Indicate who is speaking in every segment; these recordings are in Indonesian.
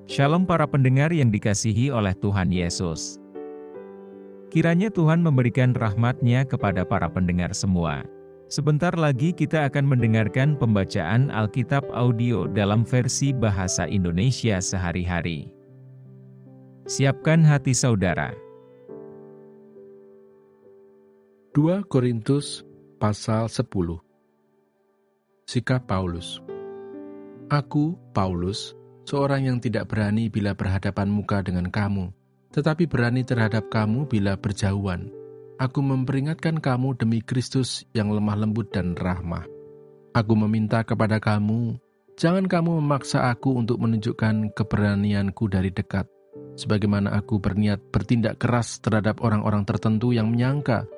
Speaker 1: Shalom para pendengar yang dikasihi oleh Tuhan Yesus. Kiranya Tuhan memberikan rahmat-Nya kepada para pendengar semua. Sebentar lagi kita akan mendengarkan pembacaan Alkitab audio dalam versi bahasa Indonesia sehari-hari. Siapkan hati saudara.
Speaker 2: 2 Korintus pasal 10. Sikap Paulus. Aku, Paulus, seorang yang tidak berani bila berhadapan muka dengan kamu, tetapi berani terhadap kamu bila berjauhan. Aku memperingatkan kamu demi Kristus yang lemah lembut dan rahmah. Aku meminta kepada kamu, jangan kamu memaksa aku untuk menunjukkan keberanianku dari dekat, sebagaimana aku berniat bertindak keras terhadap orang-orang tertentu yang menyangka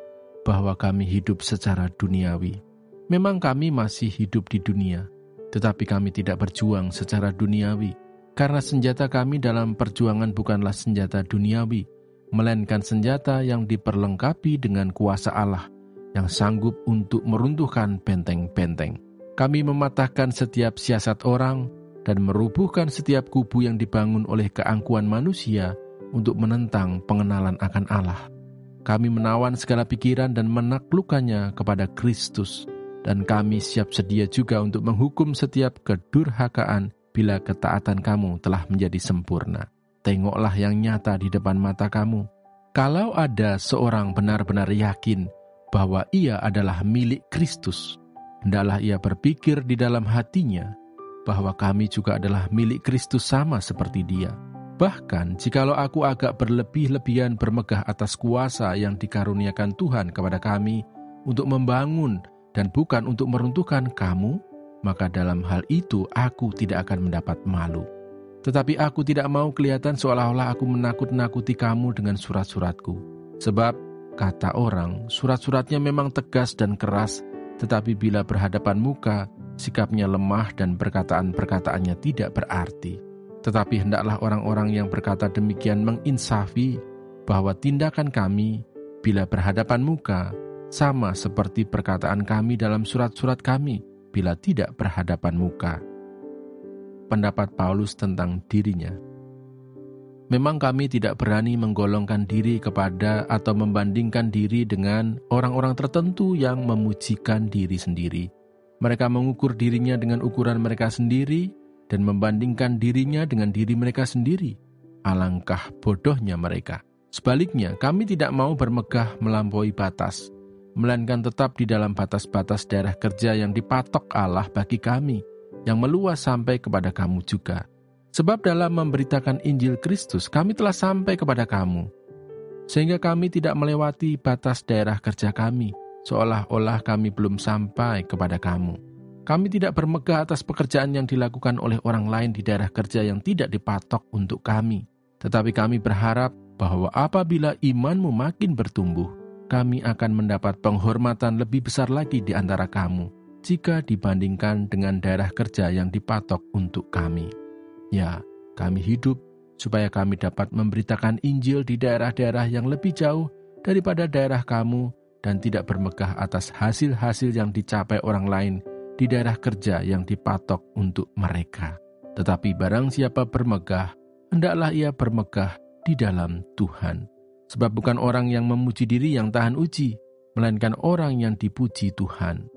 Speaker 2: bahwa kami hidup secara duniawi. Memang kami masih hidup di dunia, tetapi kami tidak berjuang secara duniawi, karena senjata kami dalam perjuangan bukanlah senjata duniawi, melainkan senjata yang diperlengkapi dengan kuasa Allah, yang sanggup untuk meruntuhkan benteng-benteng. Kami mematahkan setiap siasat orang, dan merubuhkan setiap kubu yang dibangun oleh keangkuhan manusia untuk menentang pengenalan akan Allah. Kami menawan segala pikiran dan menaklukkannya kepada Kristus, dan kami siap sedia juga untuk menghukum setiap kedurhakaan bila ketaatan kamu telah menjadi sempurna. Tengoklah yang nyata di depan mata kamu. Kalau ada seorang benar-benar yakin bahwa ia adalah milik Kristus, hendaklah ia berpikir di dalam hatinya bahwa kami juga adalah milik Kristus sama seperti dia. Bahkan, jikalau aku agak berlebih-lebihan bermegah atas kuasa yang dikaruniakan Tuhan kepada kami untuk membangun dan bukan untuk meruntuhkan kamu, maka dalam hal itu aku tidak akan mendapat malu. Tetapi aku tidak mau kelihatan seolah-olah aku menakut-nakuti kamu dengan surat-suratku. Sebab, kata orang, surat-suratnya memang tegas dan keras, tetapi bila berhadapan muka, sikapnya lemah dan perkataan-perkataannya tidak berarti. Tetapi hendaklah orang-orang yang berkata demikian menginsafi bahwa tindakan kami bila berhadapan muka sama seperti perkataan kami dalam surat-surat kami bila tidak berhadapan muka. Pendapat Paulus tentang dirinya. Memang kami tidak berani menggolongkan diri kepada atau membandingkan diri dengan orang-orang tertentu yang memujikan diri sendiri. Mereka mengukur dirinya dengan ukuran mereka sendiri dan membandingkan dirinya dengan diri mereka sendiri. Alangkah bodohnya mereka. Sebaliknya, kami tidak mau bermegah melampaui batas, melainkan tetap di dalam batas-batas daerah kerja yang dipatok Allah bagi kami, yang meluas sampai kepada kamu juga. Sebab dalam memberitakan Injil Kristus, kami telah sampai kepada kamu, sehingga kami tidak melewati batas daerah kerja kami, seolah-olah kami belum sampai kepada kamu. Kami tidak bermegah atas pekerjaan yang dilakukan oleh orang lain di daerah kerja yang tidak dipatok untuk kami. Tetapi kami berharap bahwa apabila imanmu makin bertumbuh, kami akan mendapat penghormatan lebih besar lagi di antara kamu, jika dibandingkan dengan daerah kerja yang dipatok untuk kami. Ya, kami hidup supaya kami dapat memberitakan Injil di daerah-daerah yang lebih jauh daripada daerah kamu dan tidak bermegah atas hasil-hasil yang dicapai orang lain di daerah kerja yang dipatok untuk mereka. Tetapi barang siapa bermegah, hendaklah ia bermegah di dalam Tuhan. Sebab bukan orang yang memuji diri yang tahan uji, melainkan orang yang dipuji Tuhan.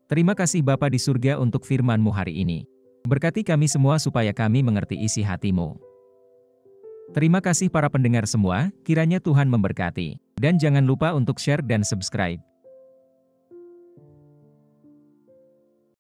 Speaker 1: Terima kasih Bapa di surga untuk firman-Mu hari ini. Berkati kami semua supaya kami mengerti isi hati-Mu. Terima kasih para pendengar semua, kiranya Tuhan memberkati. Dan jangan lupa untuk share dan subscribe.